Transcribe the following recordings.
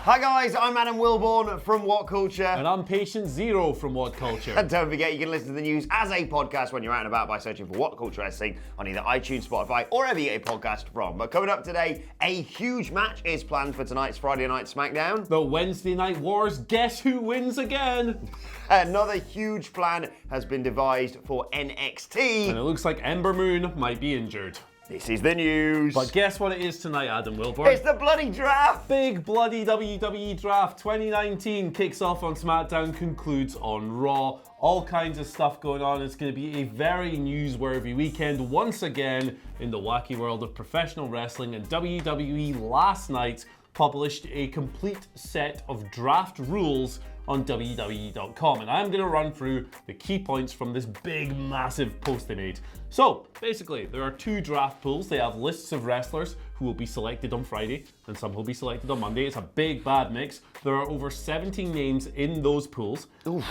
Hi guys, I'm Adam Wilborn from WhatCulture. And I'm Patient Zero from WhatCulture. And don't forget, you can listen to the news as a podcast when you're out and about by searching for WhatCulture Wrestling on either iTunes, Spotify, or wherever you get a podcast from. But coming up today, a huge match is planned for tonight's Friday Night SmackDown. The Wednesday Night Wars, guess who wins again? Another huge plan has been devised for NXT. And it looks like Ember Moon might be injured. This is the news. But guess what it is tonight, Adam Wilborn? It's the bloody draft. Big bloody WWE draft 2019 kicks off on SmackDown, concludes on Raw. All kinds of stuff going on. It's going to be a very newsworthy weekend once again in the wacky world of professional wrestling. And WWE last night published a complete set of draft rules on WWE.com, and I'm going to run through the key points from this big, massive post they made. So, basically, there are two draft pools. They have lists of wrestlers who will be selected on Friday, and some will be selected on Monday. It's a big, bad mix. There are over 17 names in those pools. Hope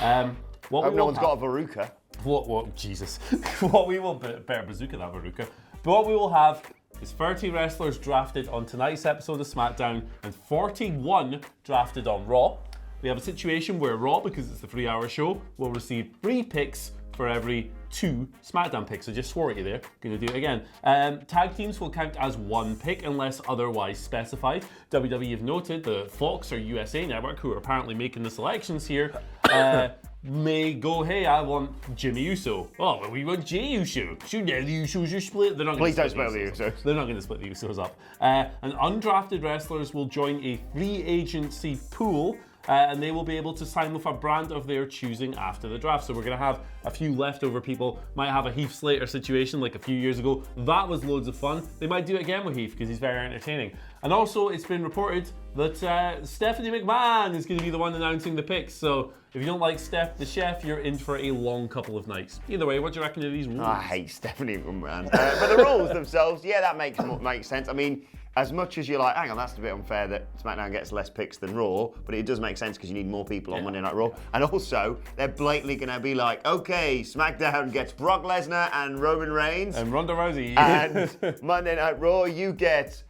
no one's got a Veruca. Jesus. What we will, better bazooka that Veruca. But what we will have is 30 wrestlers drafted on tonight's episode of SmackDown and 41 drafted on Raw. We have a situation where Raw, because it's a 3-hour show, will receive 3 picks for every 2 SmackDown picks. I just swore at you there. Gonna do it again. Tag teams will count as 1 pick unless otherwise specified. WWE have noted the Fox or USA Network, who are apparently making the selections here, may go, hey, I want Jimmy Uso. Oh, well, we want Jey Uso. Should the Usos are split? They're not. Please don't split the Usos. They're not going to split the Usos up. And undrafted wrestlers will join a free agency pool. And they will be able to sign with a brand of their choosing after the draft. So we're going to have a few leftover people. Might have a Heath Slater situation like a few years ago. That was loads of fun. They might do it again with Heath because he's very entertaining. And also, it's been reported that Stephanie McMahon is going to be the one announcing the picks. So if you don't like Steph the Chef, you're in for a long couple of nights. Either way, what do you reckon of these rules? I hate Stephanie McMahon. But the rules themselves, yeah, that makes sense. I mean, as much as you're like, hang on, that's a bit unfair that SmackDown gets less picks than Raw, but it does make sense because you need more people on Monday Night Raw. And also, they're blatantly going to be like, okay, SmackDown gets Brock Lesnar and Roman Reigns. And Ronda Rousey. And Monday Night Raw, you get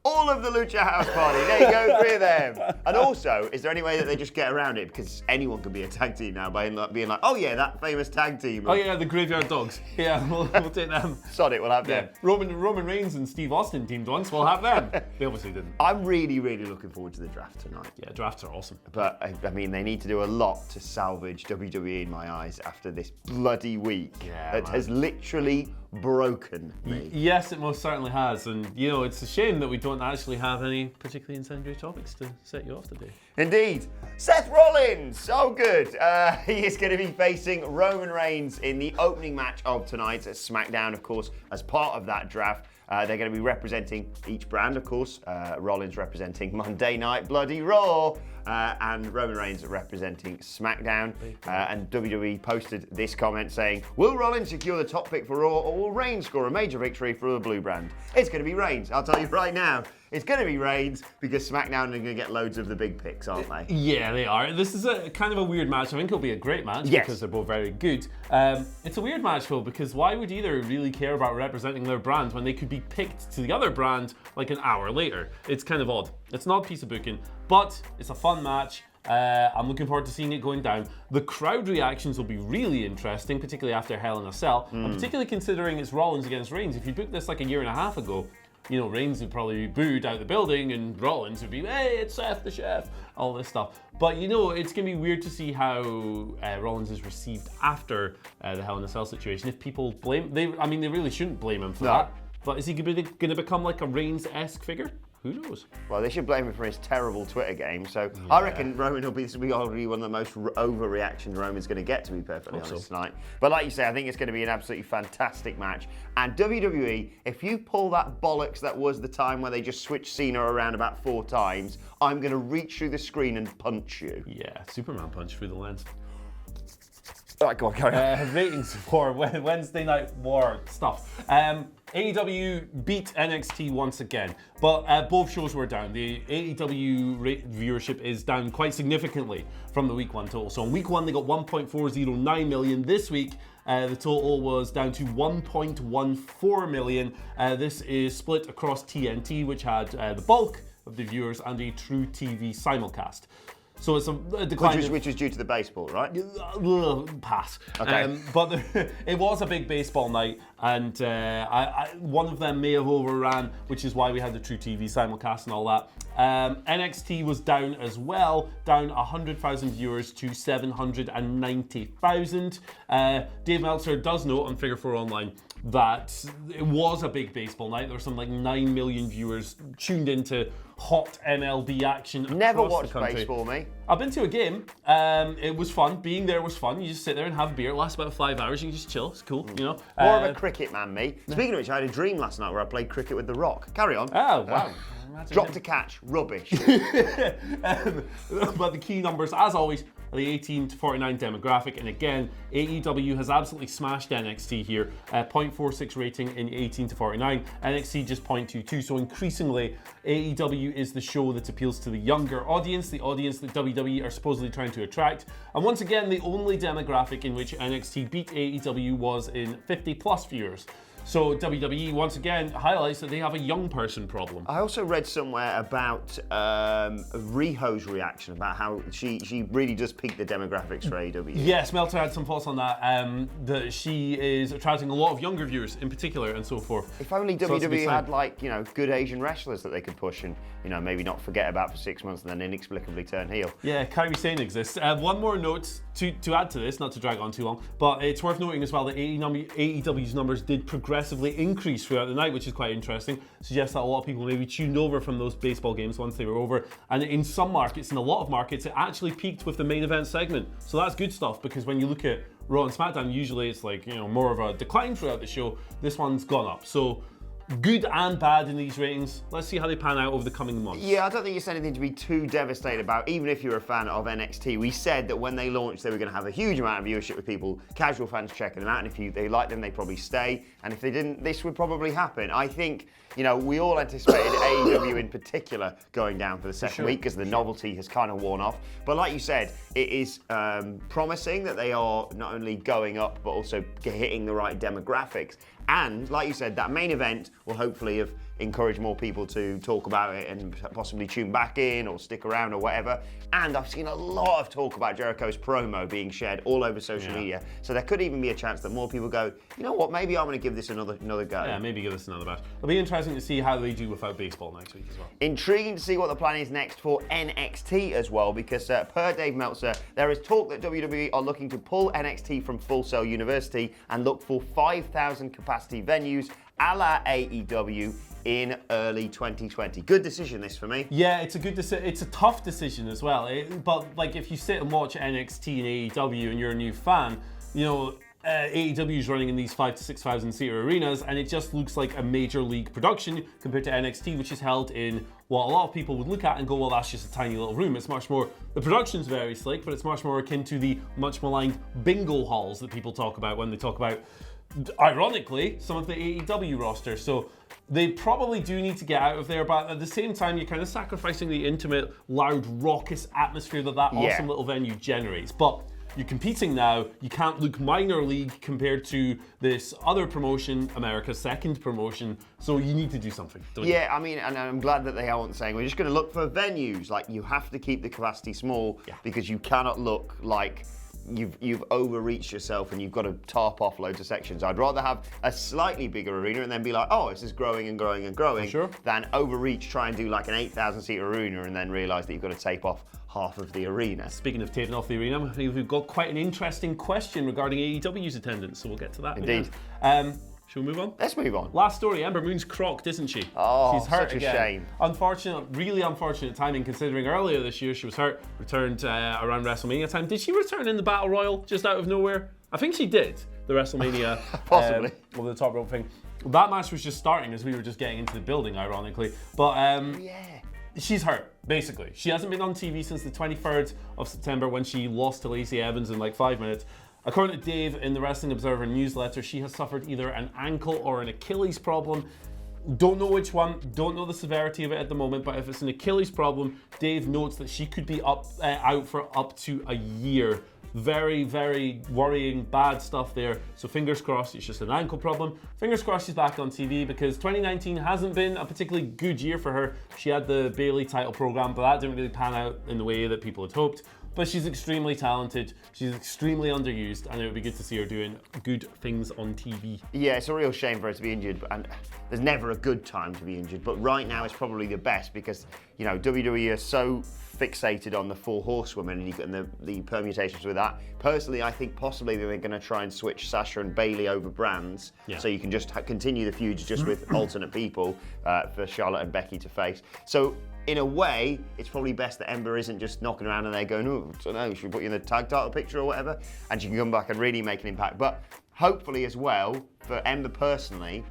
all of the Lucha House Party. There you go, 3 of them. And also, is there any way that they just get around it? Because anyone can be a tag team now by being like, oh yeah, that famous tag team. Oh yeah, the Graveyard Dogs. Yeah, we'll take them. Sod it, we'll have them. Roman Reigns and Steve Austin teamed once, we'll have them. They obviously didn't. I'm really, really looking forward to the draft tonight. Yeah, drafts are awesome. But, I mean, they need to do a lot to salvage WWE in my eyes after this bloody week that has literally broken me. Yes, it most certainly has. And, you know, it's a shame that we don't actually have any particularly incendiary topics to set you off today. Indeed. Seth Rollins, so good. He is going to be facing Roman Reigns in the opening match of tonight's SmackDown, of course, as part of that draft. They're going to be representing each brand, of course. Rollins representing Monday Night Bloody Raw, and Roman Reigns representing SmackDown. And WWE posted this comment saying, will Rollins secure the top pick for Raw, or will Reigns score a major victory for the blue brand? It's going to be Reigns, I'll tell you right now. It's going to be Reigns because SmackDown are going to get loads of the big picks, aren't they? Yeah, they are. This is a kind of a weird match. I think it'll be a great match because they're both very good. It's a weird match though, because why would either really care about representing their brand when they could be picked to the other brand like an hour later? It's kind of odd. It's not a piece of booking, but it's a fun match. I'm looking forward to seeing it going down. The crowd reactions will be really interesting, particularly after Hell in a Cell, and particularly considering it's Rollins against Reigns. If you booked this like a year and a half ago, you know, Reigns would probably be booed out of the building and Rollins would be, hey, it's Seth the Chef, all this stuff. But, you know, it's going to be weird to see how Rollins is received after the Hell in a Cell situation. If people blame, they really shouldn't blame him for that. But is he going to become like a Reigns-esque figure? Who knows? Well, they should blame him for his terrible Twitter game. So I reckon Roman will be already one of the most overreactions Roman's going to get, to be perfectly honest, tonight. But like you say, I think it's going to be an absolutely fantastic match. And WWE, if you pull that bollocks that was the time where they just switched Cena around about 4 times, I'm going to reach through the screen and punch you. Yeah, Superman punch through the lens. All right, go on, carry on. Ratings for Wednesday Night War stuff. AEW beat NXT once again, but both shows were down. The AEW viewership is down quite significantly from the week 1 total. So in week 1, they got 1.409 million. This week, the total was down to 1.14 million. This is split across TNT, which had the bulk of the viewers and a true TV simulcast. So it's a decline. Which was due to the baseball, right? Pass. Okay. But it was a big baseball night, and one of them may have overran, which is why we had the True TV simulcast and all that. NXT was down as well, down 100,000 viewers to 790,000. Dave Meltzer does note on Figure 4 Online that it was a big baseball night. There were some like 9 million viewers tuned into hot MLB action. Never watched baseball, mate. I've been to a game. It was fun. Being there was fun. You just sit there and have a beer. It lasts about 5 hours. You can just chill. It's cool, you know. More of a cricket man, me. Speaking of which, I had a dream last night where I played cricket with The Rock. Carry on. Oh, wow. Drop to catch. Rubbish. But the key numbers, as always, are the 18 to 49 demographic. And again, AEW has absolutely smashed NXT here. 0.46 rating in 18 to 49. NXT just 0.22. So increasingly, AEW is the show that appeals to the younger audience, the audience that WWE are supposedly trying to attract. And once again, the only demographic in which NXT beat AEW was in 50 plus viewers. So WWE once again highlights that they have a young person problem. I also read somewhere about Riho's reaction, about how she really does peak the demographics for AEW. Yes, Meltzer had some thoughts on that. That she is attracting a lot of younger viewers in particular and so forth. If only WWE had like, you know, good Asian wrestlers that they could push and, you know, maybe not forget about for 6 months and then inexplicably turn heel. Yeah, Kairi Sane exists. One more note to add to this, not to drag on too long, but it's worth noting as well that AEW's numbers did progressively increase throughout the night, which is quite interesting. Suggests that a lot of people maybe tuned over from those baseball games once they were over. And in some markets, in a lot of markets, it actually peaked with the main event segment. So that's good stuff, because when you look at Raw and SmackDown, usually it's like, you know, more of a decline throughout the show. This one's gone up. So good and bad in these ratings. Let's see how they pan out over the coming months. Yeah, I don't think it's anything to be too devastated about, even if you're a fan of NXT. We said that when they launched, they were going to have a huge amount of viewership with people, casual fans checking them out, and if they liked them, they'd probably stay, and if they didn't, this would probably happen. I think, you know, we all anticipated AEW in particular going down for the second week because the novelty has kind of worn off. But like you said, it is promising that they are not only going up, but also hitting the right demographics. And like you said, that main event will hopefully have encouraged more people to talk about it and possibly tune back in or stick around or whatever. And I've seen a lot of talk about Jericho's promo being shared all over social media. So there could even be a chance that more people go, you know what, maybe I'm going to give this another go. Yeah, maybe give this another bash. It'll be interesting to see how they do without baseball next week as well. Intriguing to see what the plan is next for NXT as well, because per Dave Meltzer, there is talk that WWE are looking to pull NXT from Full Sail University and look for 5,000 capacity venues a la AEW in early 2020. Good decision this for me. Yeah, it's a good decision. It's a tough decision as well. But like, if you sit and watch NXT and AEW and you're a new fan, you know, AEW is running in these 5,000 to 6,000 seater arenas, and it just looks like a major league production compared to NXT, which is held in what a lot of people would look at and go, well, that's just a tiny little room. It's much more, the production's very slick, but it's much more akin to the much maligned bingo halls that people talk about when they talk about, ironically, some of the AEW roster. So they probably do need to get out of there, but at the same time, you're kind of sacrificing the intimate, loud, raucous atmosphere that awesome little venue generates. But you're competing now, you can't look minor league compared to this other promotion, America's second promotion, so you need to do something, don't you? I mean, and I'm glad that they aren't saying, we're just going to look for venues. Like, you have to keep the capacity small because you cannot look like you've overreached yourself and you've got to tarp off loads of sections. I'd rather have a slightly bigger arena and then be like, oh, this is growing and growing and growing, than overreach, try and do like an 8,000 seat arena and then realise that you've got to tape off half of the arena. Speaking of taping off the arena, we've got quite an interesting question regarding AEW's attendance, so we'll get to that. Indeed. Shall we move on? Let's move on. Last story, Ember Moon's crocked, isn't she? Oh, she's hurt such again. a shame. Unfortunate, really unfortunate timing considering earlier this year she was hurt, returned around WrestleMania time. Did she return in the Battle Royal just out of nowhere? I think she did, the WrestleMania. Possibly. Over the top rope thing. That match was just starting as we were just getting into the building, ironically. But she's hurt, basically. She hasn't been on TV since the 23rd of September when she lost to Lacey Evans in like 5 minutes. According to Dave in the Wrestling Observer newsletter, she has suffered either an ankle or an Achilles problem. Don't know which one, don't know the severity of it at the moment, but if it's an Achilles problem, Dave notes that she could be out for up to a year Very, very worrying, bad stuff there. So fingers crossed it's just an ankle problem. Fingers crossed she's back on TV, because 2019 hasn't been a particularly good year for her. She had the Bayley title program, but that didn't really pan out in the way that people had hoped. But she's extremely talented, she's extremely underused, and it would be good to see her doing good things on TV. Yeah, it's a real shame for her to be injured, and there's never a good time to be injured, but right now it's probably the best, because, you know, WWE are so fixated on the 4 horsewomen and the permutations with that. Personally, I think possibly they're going to try and switch Sasha and Bayley over brands, so you can just continue the feuds just with alternate people for Charlotte and Becky to face. So in a way, it's probably best that Ember isn't just knocking around and they're going, oh, I don't know, should we put you in the tag title picture or whatever? And she can come back and really make an impact. But hopefully as well, for Ember personally,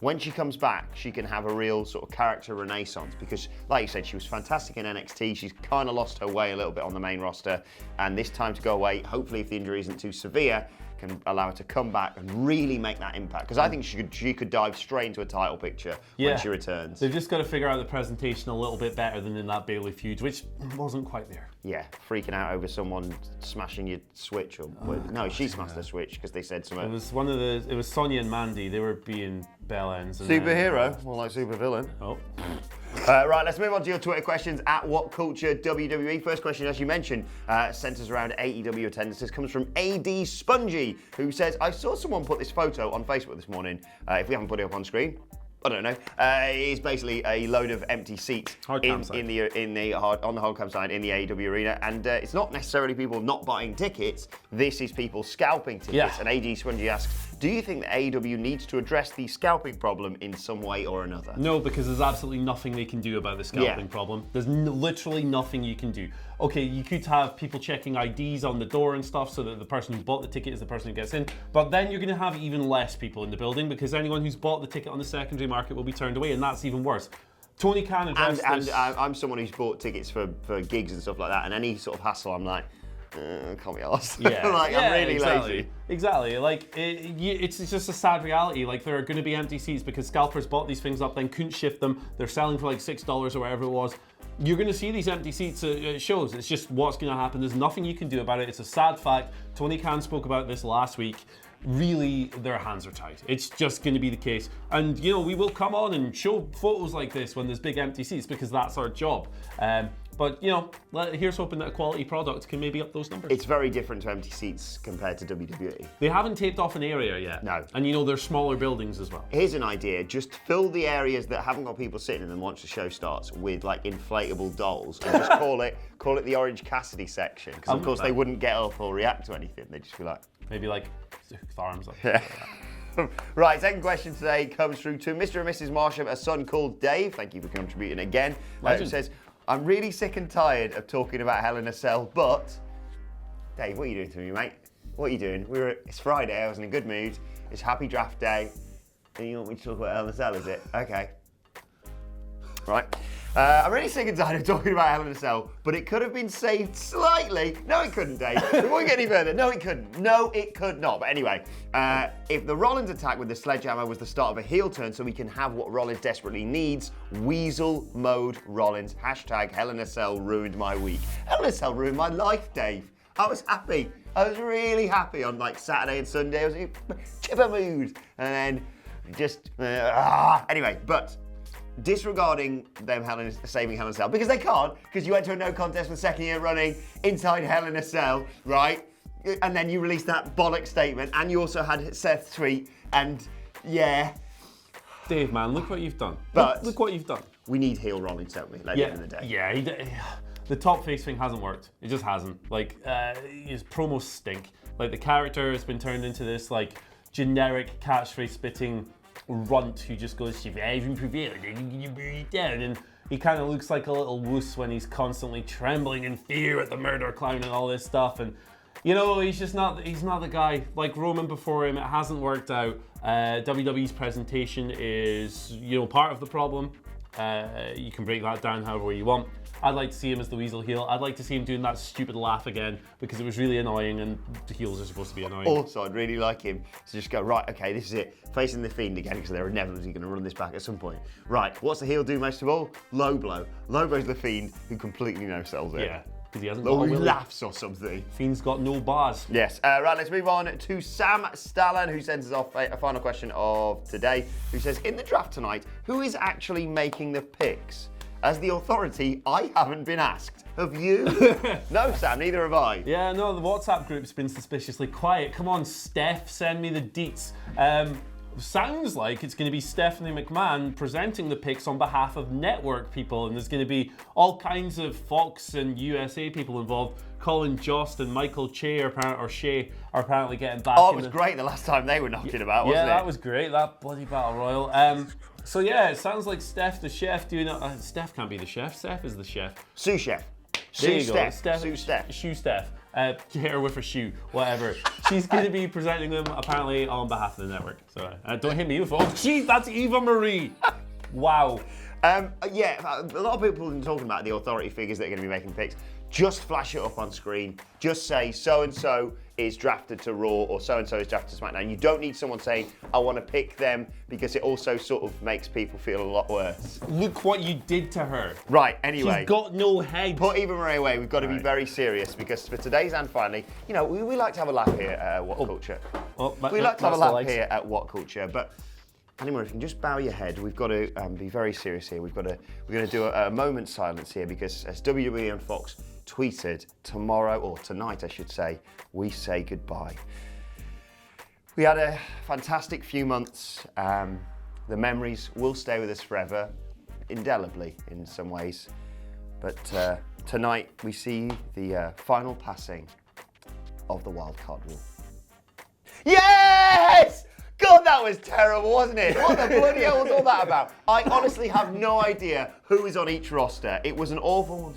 when she comes back, she can have a real sort of character renaissance, because, like you said, she was fantastic in NXT. She's kind of lost her way a little bit on the main roster, and this time to go away, hopefully if the injury isn't too severe, can allow her to come back and really make that impact. Because I think she could dive straight into a title picture when she returns. They've just got to figure out the presentation a little bit better than in that Bayley feud, which wasn't quite there. Yeah, freaking out over someone smashing your Switch, or no, she smashed the Switch because they said something. It was Sonya and Mandy. They were being bell ends. Superhero, more like supervillain. Oh. Right, let's move on to your Twitter questions at WhatCulture WWE. First question, as you mentioned, centres around AEW attendances, comes from AD Spongy, who says, I saw someone put this photo on Facebook this morning. If we haven't put it up on screen, I don't know. It's basically a load of empty seats on the hardcam side in the AEW arena, and it's not necessarily people not buying tickets. This is people scalping tickets. Yeah. And AD Spongy asks, do you think that AEW needs to address the scalping problem in some way or another? No, because there's absolutely nothing they can do about the scalping problem. There's literally nothing you can do. Okay, you could have people checking IDs on the door and stuff so that the person who bought the ticket is the person who gets in, but then you're going to have even less people in the building, because anyone who's bought the ticket on the secondary market will be turned away, and that's even worse. Tony Khan addressed this. And I'm someone who's bought tickets for gigs and stuff like that, and any sort of hassle, I'm like, can't be arsed. I'm really lazy. Exactly. Like, it's just a sad reality. Like, there are going to be empty seats because scalpers bought these things up, then couldn't shift them. They're selling for like $6 or whatever it was. You're going to see these empty seats at shows. It's just what's going to happen. There's nothing you can do about it. It's a sad fact. Tony Khan spoke about this last week. Really, their hands are tied. It's just going to be the case. And, you know, we will come on and show photos like this when there's big empty seats, because that's our job. But, you know, here's hoping that a quality product can maybe up those numbers. It's very different to empty seats compared to WWE. They haven't taped off an area yet. No. And, you know, they're smaller buildings as well. Here's an idea. Just fill the areas that haven't got people sitting in them once the show starts with, like, inflatable dolls, and just call it the Orange Cassidy section. Because, of course, they wouldn't get up or react to anything. They'd just be like... Maybe, like, hooked arms. Like Right, second question today comes through to Mr. and Mrs. Marsham, a son called Dave. Thank you for contributing again. Who says, I'm really sick and tired of talking about Hell in a Cell, but... Dave, what are you doing to me, mate? What are you doing? It's Friday, I was in a good mood. It's happy draft day. And you want me to talk about Hell in a Cell, is it? Okay. Right. I'm really sick and tired of talking about Hell in a Cell, but it could have been saved slightly. No, it couldn't, Dave. Before we get any further, no, it couldn't. No, it could not. But anyway, if the Rollins attack with the sledgehammer was the start of a heel turn so we can have what Rollins desperately needs, Weasel Mode Rollins. Hashtag Hell in a Cell ruined my week. Hell in a Cell ruined my life, Dave. I was happy. I was really happy on like Saturday and Sunday. I was in chipper mood. And then just, anyway, but... disregarding them saving Hell in a Cell, because they can't, because you went to a no contest for the second year running inside Hell in a Cell, right? And then you released that bollock statement, and you also had Seth tweet, and yeah. Dave, man, look what you've done. But look what you've done. We need heel Rollins, don't we? At the end of the day. Yeah, the top face thing hasn't worked. It just hasn't. Like, his promos stink. Like, the character has been turned into this, like, generic catchphrase spitting runt who just goes, survive and prevail, then you bring it down. And he kind of looks like a little wuss when he's constantly trembling in fear at the murder clown and all this stuff. And, you know, he's not the guy. Like Roman before him, it hasn't worked out. WWE's presentation is, you know, part of the problem. You can break that down however you want. I'd like to see him as the Weasel heel. I'd like to see him doing that stupid laugh again, because it was really annoying, and the heels are supposed to be annoying. Also, I'd really like him to just go, right, okay, this is it. Facing the Fiend again, because they're inevitably going to run this back at some point. Right, what's the heel do most of all? Low blow. Low blow's the Fiend, who completely no-sells it. Yeah. because he hasn't got a willy. laughs or something. Fiend's got no bars. Yes. Right, let's move on to Sam Stallan, who sends us off a final question of today, who says, in the draft tonight, who is actually making the picks? As the authority, I haven't been asked. Have you? No, Sam, neither have I. Yeah, no, the WhatsApp group's been suspiciously quiet. Come on, Steph, send me the deets. Sounds like it's going to be Stephanie McMahon presenting the picks on behalf of network people, and there's going to be all kinds of Fox and USA people involved. Colin Jost and Michael Shea are apparently getting back. Oh, it was great the last time they were knocking about, wasn't it? Yeah, that was great, that bloody Battle Royal. So yeah, it sounds like Steph the chef doing it. Steph can't be the chef, Steph is the chef. Sous chef. There you go. Sue Steph. Shoe Steph. Hit her with a shoe, whatever. She's going to be presenting them apparently on behalf of the network. So don't hit me with, oh geez, that's Eva Marie. Wow. Yeah, a lot of people have been talking about the authority figures that are going to be making picks. Just flash it up on screen. Just say so-and-so is drafted to Raw or so-and-so is drafted to SmackDown. You don't need someone saying, I want to pick them, because it also sort of makes people feel a lot worse. Look what you did to her. Right, anyway. She's got no head. Put Eva Marie away. We've got to be very serious, because for today's and finally, you know, we like to have a laugh here at WhatCulture. We like to have a laugh here at WhatCulture, but anyway, if you can just bow your head, we've got to be very serious here. We're going to do a moment's silence here, because as WWE and Fox tweeted tomorrow, or tonight I should say, we say goodbye. We had a fantastic few months. The memories will stay with us forever, indelibly in some ways. But tonight we see the final passing of the wildcard rule. Yes! God, that was terrible, wasn't it? What the bloody hell was all that about? I honestly have no idea who is on each roster. It was an awful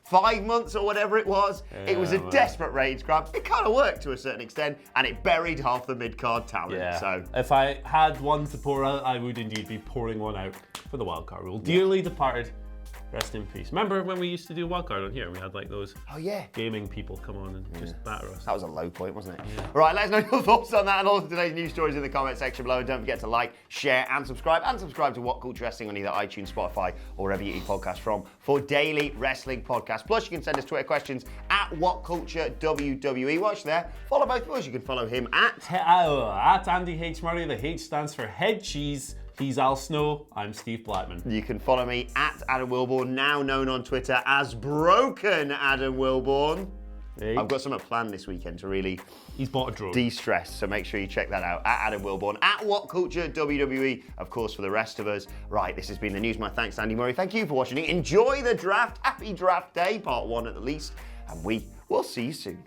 5 months or whatever it was. Yeah, it was a desperate ratings grab. It kind of worked to a certain extent, and it buried half the mid-card talent. Yeah. So if I had one to pour out, I would indeed be pouring one out for the wildcard rule. Dearly departed, rest in peace. Remember when we used to do wildcard on here? We had like those gaming people come on and just batter us. That was a low point, wasn't it? Yeah. Right, let us know your thoughts on that and all of today's news stories in the comment section below. And don't forget to like, share, and subscribe. And subscribe to WhatCulture Wrestling on either iTunes, Spotify, or wherever you get your podcasts from for daily wrestling podcasts. Plus, you can send us Twitter questions at WhatCulture WWE. Watch there. Follow both of us. You can follow him at Andy H. Murray. The H stands for head cheese. He's Al Snow, I'm Steve Blackman. You can follow me at Adam Wilborn, now known on Twitter as Broken Adam Wilborn. Hey. I've got something planned this weekend to really He's bought a drone. De-stress, so make sure you check that out at Adam Wilborn, at WhatCulture WWE, of course, for the rest of us. Right, this has been the news. My thanks, Andy Murray. Thank you for watching it. Enjoy the draft. Happy draft day, part 1 at the least, and we will see you soon.